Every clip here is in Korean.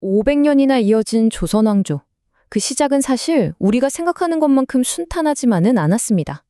500년이나 이어진 조선 왕조. 그 시작은 사실 우리가 생각하는 것만큼 순탄하지만은 않았습니다.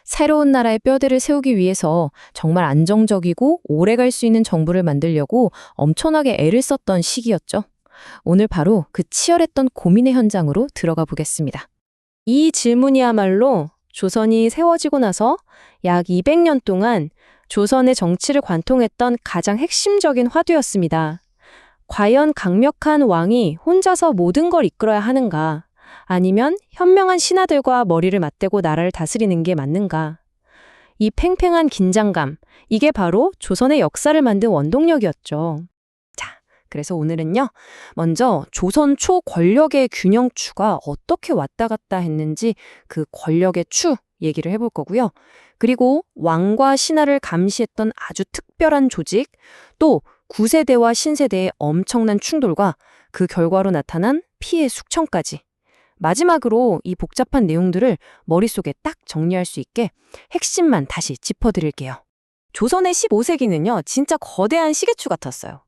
새로운 나라의 뼈대를 세우기 위해서 정말 안정적이고 오래 갈 수 있는 정부를 만들려고 엄청나게 애를 썼던 시기였죠. 오늘 바로 그 치열했던 고민의 현장으로 들어가 보겠습니다. 이 질문이야말로 조선이 세워지고 나서 약 200년 동안 조선의 정치를 관통했던 가장 핵심적인 화두였습니다. 과연 강력한 왕이 혼자서 모든 걸 이끌어야 하는가? 아니면 현명한 신하들과 머리를 맞대고 나라를 다스리는 게 맞는가? 이 팽팽한 긴장감, 이게 바로 조선의 역사를 만든 원동력이었죠. 자, 그래서 오늘은요, 먼저 조선 초 권력의 균형추가 어떻게 왔다 갔다 했는지 그 권력의 추 얘기를 해볼 거고요. 그리고 왕과 신하를 감시했던 아주 특별한 조직, 또 구세대와 신세대의 엄청난 충돌과 그 결과로 나타난 피해 숙청까지. 마지막으로 이 복잡한 내용들을 머릿속에 딱 정리할 수 있게 핵심만 다시 짚어드릴게요. 조선의 15세기는요, 진짜 거대한 시계추 같았어요.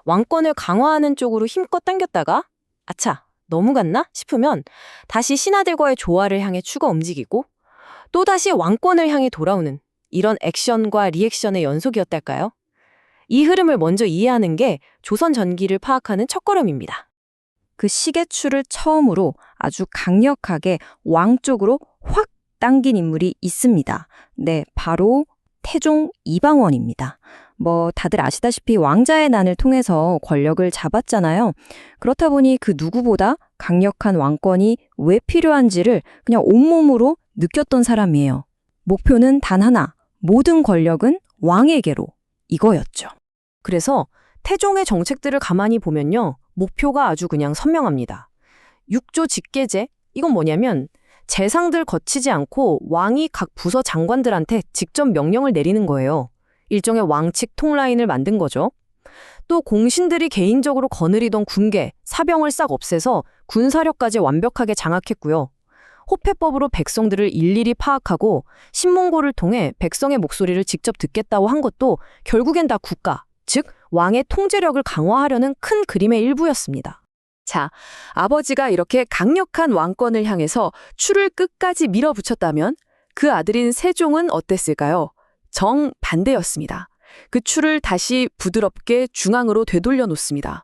왕권을 강화하는 쪽으로 힘껏 당겼다가 아차, 너무 갔나 싶으면 다시 신하들과의 조화를 향해 추가 움직이고 또다시 왕권을 향해 돌아오는 이런 액션과 리액션의 연속이었달까요? 이 흐름을 먼저 이해하는 게 조선 전기를 파악하는 첫걸음입니다. 그 시계추를 처음으로 아주 강력하게 왕 쪽으로 확 당긴 인물이 있습니다. 네, 바로 태종 이방원입니다. 다들 아시다시피 왕자의 난을 통해서 권력을 잡았잖아요. 그렇다 보니 그 누구보다 강력한 왕권이 왜 필요한지를 그냥 온몸으로 느꼈던 사람이에요. 목표는 단 하나, 모든 권력은 왕에게로, 이거였죠. 그래서 태종의 정책들을 가만히 보면요, 목표가 아주 그냥 선명합니다. 육조 직계제, 이건 뭐냐면 재상들 거치지 않고 왕이 각 부서 장관들한테 직접 명령을 내리는 거예요. 일종의 왕칙 통라인을 만든 거죠. 또 공신들이 개인적으로 거느리던 군계, 사병을 싹 없애서 군사력까지 완벽하게 장악했고요. 호패법으로 백성들을 일일이 파악하고 신문고를 통해 백성의 목소리를 직접 듣겠다고 한 것도 결국엔 다 국가, 즉 왕의 통제력을 강화하려는 큰 그림의 일부였습니다. 자, 아버지가 이렇게 강력한 왕권을 향해서 추를 끝까지 밀어붙였다면 그 아들인 세종은 어땠을까요? 정반대였습니다. 그 추를 다시 부드럽게 중앙으로 되돌려 놓습니다.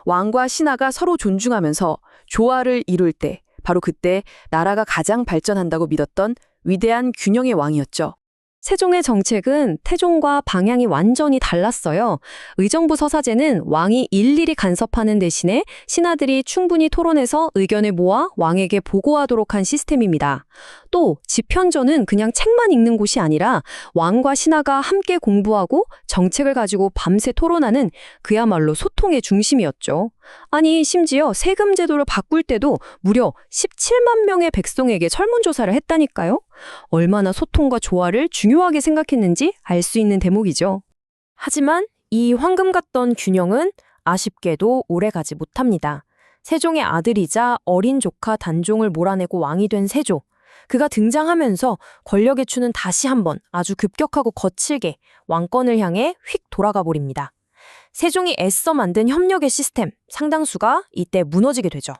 왕과 신하가 서로 존중하면서 조화를 이룰 때, 바로 그때 나라가 가장 발전한다고 믿었던 위대한 균형의 왕이었죠. 세종의 정책은 태종과 방향이 완전히 달랐어요. 의정부 서사제는 왕이 일일이 간섭하는 대신에 신하들이 충분히 토론해서 의견을 모아 왕에게 보고하도록 한 시스템입니다. 또 집현전은 그냥 책만 읽는 곳이 아니라 왕과 신하가 함께 공부하고 정책을 가지고 밤새 토론하는 그야말로 소통의 중심이었죠. 아니, 심지어 세금 제도를 바꿀 때도 무려 17만 명의 백성에게 설문조사를 했다니까요. 얼마나 소통과 조화를 중요하게 생각했는지 알 수 있는 대목이죠. 하지만 이 황금 같던 균형은 아쉽게도 오래가지 못합니다. 세종의 아들이자 어린 조카 단종을 몰아내고 왕이 된 세조. 그가 등장하면서 권력의 추는 다시 한번 아주 급격하고 거칠게 왕권을 향해 휙 돌아가 버립니다. 세종이 애써 만든 협력의 시스템, 상당수가 이때 무너지게 되죠.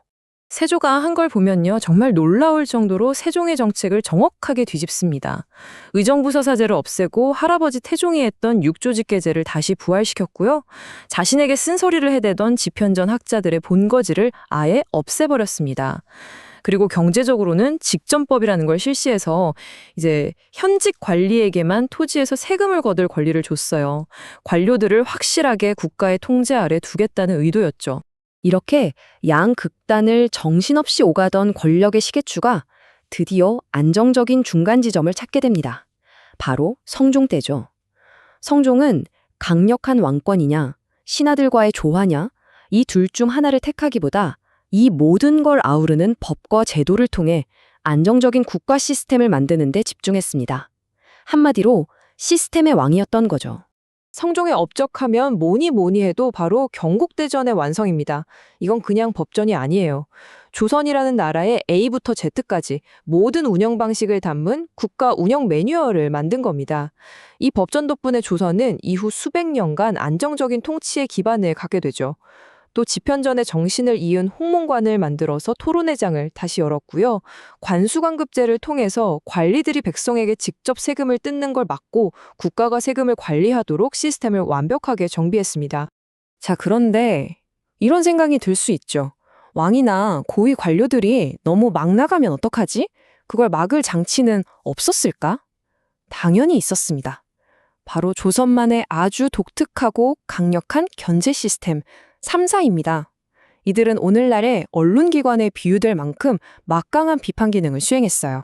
세조가 한 걸 보면요, 정말 놀라울 정도로 세종의 정책을 정확하게 뒤집습니다. 의정부 서사제를 없애고 할아버지 태종이 했던 육조직계제를 다시 부활시켰고요. 자신에게 쓴소리를 해대던 집현전 학자들의 본거지를 아예 없애버렸습니다. 그리고 경제적으로는 직전법이라는 걸 실시해서 이제 현직 관리에게만 토지에서 세금을 거둘 권리를 줬어요. 관료들을 확실하게 국가의 통제 아래 두겠다는 의도였죠. 이렇게 양극단을 정신없이 오가던 권력의 시계추가 드디어 안정적인 중간 지점을 찾게 됩니다. 바로 성종 때죠. 성종은 강력한 왕권이냐, 신하들과의 조화냐, 이 둘 중 하나를 택하기보다 이 모든 걸 아우르는 법과 제도를 통해 안정적인 국가 시스템을 만드는 데 집중했습니다. 한마디로 시스템의 왕이었던 거죠. 성종에 업적하면 뭐니 해도 바로 경국대전의 완성입니다. 이건 그냥 법전이 아니에요. 조선이라는 나라의 A부터 Z까지 모든 운영 방식을 담은 국가 운영 매뉴얼을 만든 겁니다. 이 법전 덕분에 조선은 이후 수백 년간 안정적인 통치의 기반을 갖게 되죠. 또 집현전의 정신을 이은 홍문관을 만들어서 토론회장을 다시 열었고요. 관수관급제를 통해서 관리들이 백성에게 직접 세금을 뜯는 걸 막고 국가가 세금을 관리하도록 시스템을 완벽하게 정비했습니다. 자, 그런데 이런 생각이 들 수 있죠. 왕이나 고위 관료들이 너무 막 나가면 어떡하지? 그걸 막을 장치는 없었을까? 당연히 있었습니다. 바로 조선만의 아주 독특하고 강력한 견제 시스템 3사입니다. 이들은 오늘날의 언론기관에 비유될 만큼 막강한 비판 기능을 수행했어요.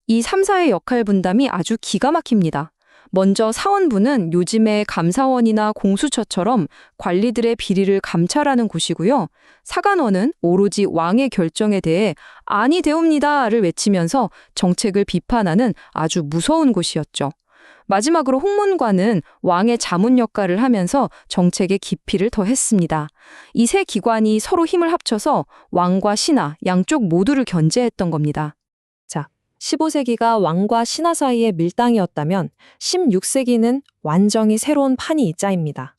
이 3사의 역할 분담이 아주 기가 막힙니다. 먼저 사원부는 요즘의 감사원이나 공수처처럼 관리들의 비리를 감찰하는 곳이고요. 사관원은 오로지 왕의 결정에 대해 아니 되옵니다를 외치면서 정책을 비판하는 아주 무서운 곳이었죠. 마지막으로 홍문관은 왕의 자문 역할을 하면서 정책의 깊이를 더했습니다. 이 세 기관이 서로 힘을 합쳐서 왕과 신하 양쪽 모두를 견제했던 겁니다. 15세기가 왕과 신하 사이의 밀당이었다면 16세기는 완전히 새로운 판이 있자입니다.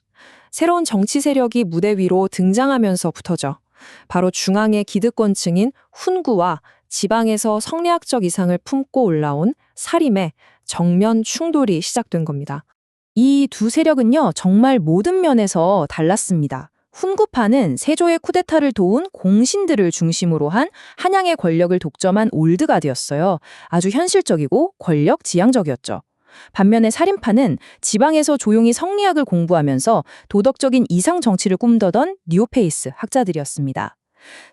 새로운 정치 세력이 무대 위로 등장하면서부터죠. 바로 중앙의 기득권층인 훈구와 지방에서 성리학적 이상을 품고 올라온 사림의 정면 충돌이 시작된 겁니다. 이 두 세력은요, 정말 모든 면에서 달랐습니다. 훈구파는 세조의 쿠데타를 도운 공신들을 중심으로 한 한양의 권력을 독점한 올드가드였어요. 아주 현실적이고 권력 지향적이었죠. 반면에 사림파는 지방에서 조용히 성리학을 공부하면서 도덕적인 이상 정치를 꿈더던 뉴페이스 학자들이었습니다.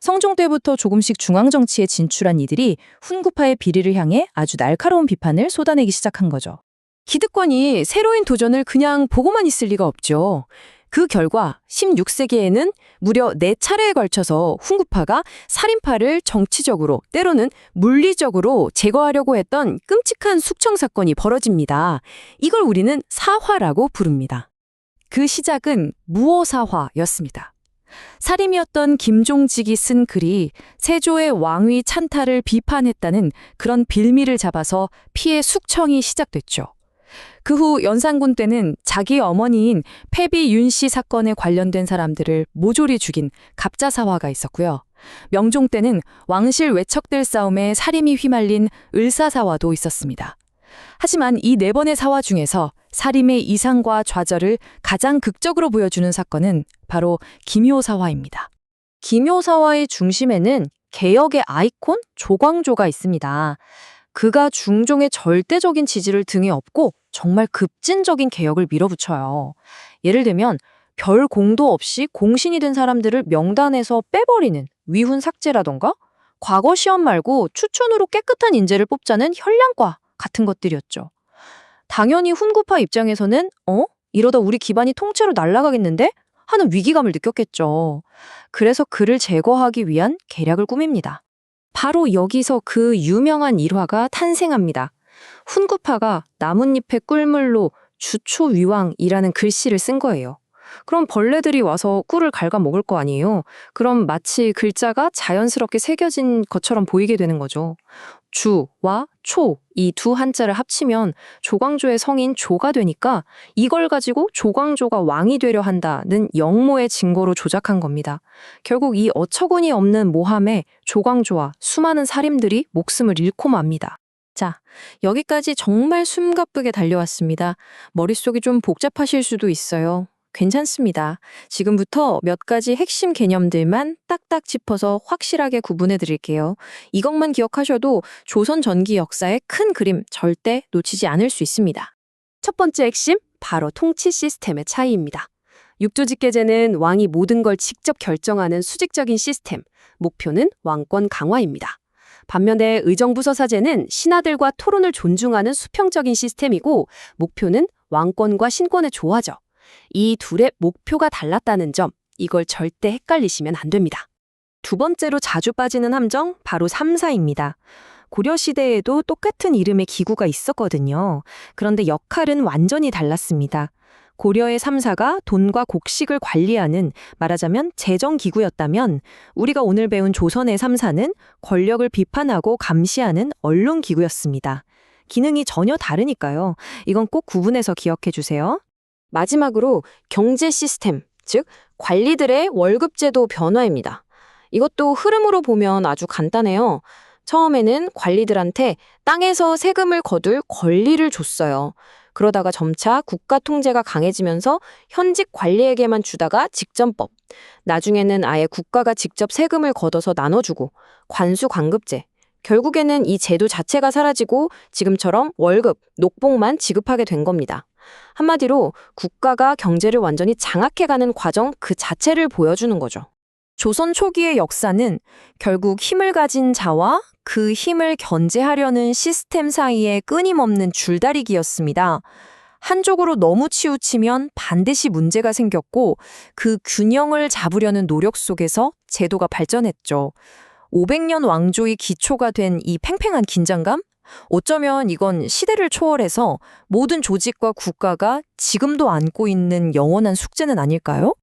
성종 때부터 조금씩 중앙 정치에 진출한 이들이 훈구파의 비리를 향해 아주 날카로운 비판을 쏟아내기 시작한 거죠. 기득권이 새로운 도전을 그냥 보고만 있을 리가 없죠. 그 결과 16세기에는 무려 4차례에 걸쳐서 훈구파가 살인파를 정치적으로 때로는 물리적으로 제거하려고 했던 끔찍한 숙청 사건이 벌어집니다. 이걸 우리는 사화라고 부릅니다. 그 시작은 무오사화였습니다. 살인이었던 김종직이 쓴 글이 세조의 왕위 찬탈을 비판했다는 그런 빌미를 잡아서 피해 숙청이 시작됐죠. 그 후 연산군 때는 자기 어머니인 패비 윤씨 사건에 관련된 사람들을 모조리 죽인 갑자사화가 있었고요. 명종 때는 왕실 외척들 싸움에 살인이 휘말린 을사사화도 있었습니다. 하지만 이 4번의 사화 중에서 살인의 이상과 좌절을 가장 극적으로 보여주는 사건은 바로 김효사화입니다. 김효사화의 중심에는 개혁의 아이콘 조광조가 있습니다. 그가 중종의 절대적인 지지를 등에 업고 정말 급진적인 개혁을 밀어붙여요. 예를 들면 별 공도 없이 공신이 된 사람들을 명단에서 빼버리는 위훈 삭제라던가 과거 시험 말고 추천으로 깨끗한 인재를 뽑자는 현량과 같은 것들이었죠. 당연히 훈구파 입장에서는 이러다 우리 기반이 통째로 날아가겠는데? 하는 위기감을 느꼈겠죠. 그래서 그를 제거하기 위한 계략을 꾸밉니다. 바로 여기서 그 유명한 일화가 탄생합니다. 훈구파가 나뭇잎에 꿀물로 주초위왕이라는 글씨를 쓴 거예요. 그럼 벌레들이 와서 꿀을 갉아먹을 거 아니에요. 그럼 마치 글자가 자연스럽게 새겨진 것처럼 보이게 되는 거죠. 주와 초, 이 두 한자를 합치면 조광조의 성인 조가 되니까 이걸 가지고 조광조가 왕이 되려 한다는 영모의 증거로 조작한 겁니다. 결국 이 어처구니 없는 모함에 조광조와 수많은 사림들이 목숨을 잃고 맙니다. 자, 여기까지 정말 숨가쁘게 달려왔습니다. 머릿속이 좀 복잡하실 수도 있어요. 괜찮습니다. 지금부터 몇 가지 핵심 개념들만 딱딱 짚어서 확실하게 구분해 드릴게요. 이것만 기억하셔도 조선 전기 역사의 큰 그림 절대 놓치지 않을 수 있습니다. 첫 번째 핵심, 바로 통치 시스템의 차이입니다. 육조직계제는 왕이 모든 걸 직접 결정하는 수직적인 시스템, 목표는 왕권 강화입니다. 반면에 의정부서사제는 신하들과 토론을 존중하는 수평적인 시스템이고 목표는 왕권과 신권의 조화죠. 이 둘의 목표가 달랐다는 점, 이걸 절대 헷갈리시면 안 됩니다. 두 번째로 자주 빠지는 함정, 바로 3사입니다. 고려시대에도 똑같은 이름의 기구가 있었거든요. 그런데 역할은 완전히 달랐습니다. 고려의 3사가 돈과 곡식을 관리하는, 말하자면 재정기구였다면 우리가 오늘 배운 조선의 3사는 권력을 비판하고 감시하는 언론기구였습니다. 기능이 전혀 다르니까요. 이건 꼭 구분해서 기억해 주세요. 마지막으로 경제 시스템, 즉 관리들의 월급제도 변화입니다. 이것도 흐름으로 보면 아주 간단해요. 처음에는 관리들한테 땅에서 세금을 거둘 권리를 줬어요. 그러다가 점차 국가 통제가 강해지면서 현직 관리에게만 주다가 직전법. 나중에는 아예 국가가 직접 세금을 걷어서 나눠주고 관수관급제. 결국에는 이 제도 자체가 사라지고 지금처럼 월급, 녹봉만 지급하게 된 겁니다. 한마디로 국가가 경제를 완전히 장악해가는 과정 그 자체를 보여주는 거죠. 조선 초기의 역사는 결국 힘을 가진 자와 그 힘을 견제하려는 시스템 사이의 끊임없는 줄다리기였습니다. 한쪽으로 너무 치우치면 반드시 문제가 생겼고 그 균형을 잡으려는 노력 속에서 제도가 발전했죠. 500년 왕조의 기초가 된 이 팽팽한 긴장감? 어쩌면 이건 시대를 초월해서 모든 조직과 국가가 지금도 안고 있는 영원한 숙제는 아닐까요?